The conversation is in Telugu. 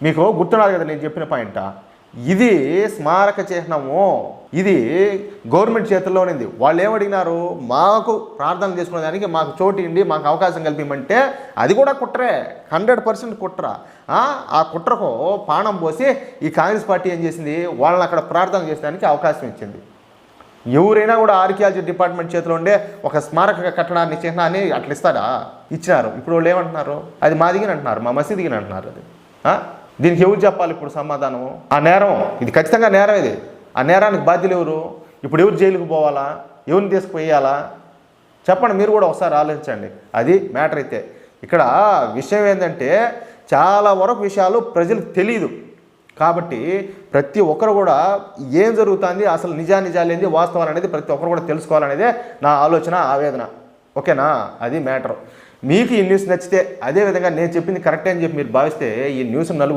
మీకు గుర్తున్నారు కదా నేను చెప్పిన పాయింట్. ఇది స్మారక చిహ్నము, ఇది గవర్నమెంట్ చేతుల్లో ఉంది. వాళ్ళు ఏమడిగినారు, మాకు ప్రార్థనలు చేసుకునే దానికి మాకు చోటు ఇండి మాకు అవకాశం కల్పించమంటే అది కూడా కుట్రే, 100% కుట్ర. ఆ కుట్రకు పానం పోసి ఈ కాంగ్రెస్ పార్టీ ఏం చేసింది, వాళ్ళని అక్కడ ప్రార్థనలు చేసేదానికి అవకాశం ఇచ్చింది. ఎవరైనా కూడా ఆర్కియాలజీ డిపార్ట్మెంట్ చేతిలో ఉండే ఒక స్మారక కట్టడాన్ని చిహ్నాన్ని అట్లా ఇస్తాడా? ఇచ్చినారు. ఇప్పుడు వాళ్ళు ఏమంటున్నారు, అది మాదిగిని అంటున్నారు, మా మసీదిగిని అంటున్నారు. అది దీనికి ఎవరు చెప్పాలి ఇప్పుడు సమాధానం? ఆ నేరం, ఇది ఖచ్చితంగా నేరం. ఇది ఆ నేరానికి బాధ్యులు ఎవరు? ఇప్పుడు ఎవరు జైలుకు పోవాలా, ఎవరిని తీసుకుపోయాలా? చెప్పండి, మీరు కూడా ఒకసారి ఆలోచించండి. అది మ్యాటర్. అయితే ఇక్కడ విషయం ఏంటంటే చాలా వరకు విషయాలు ప్రజలకు తెలియదు. కాబట్టి ప్రతి ఒక్కరు కూడా ఏం జరుగుతుంది, అసలు నిజాలు ఏంది, వాస్తవాలు అనేది ప్రతి ఒక్కరు కూడా తెలుసుకోవాలనేదే నా ఆలోచన, ఆవేదన. ఓకేనా? అది మ్యాటర్. మీకు ఈ న్యూస్ నచ్చితే, అదేవిధంగా నేను చెప్పింది కరెక్టే అని చెప్పి మీరు భావిస్తే ఈ న్యూస్ నలుగురు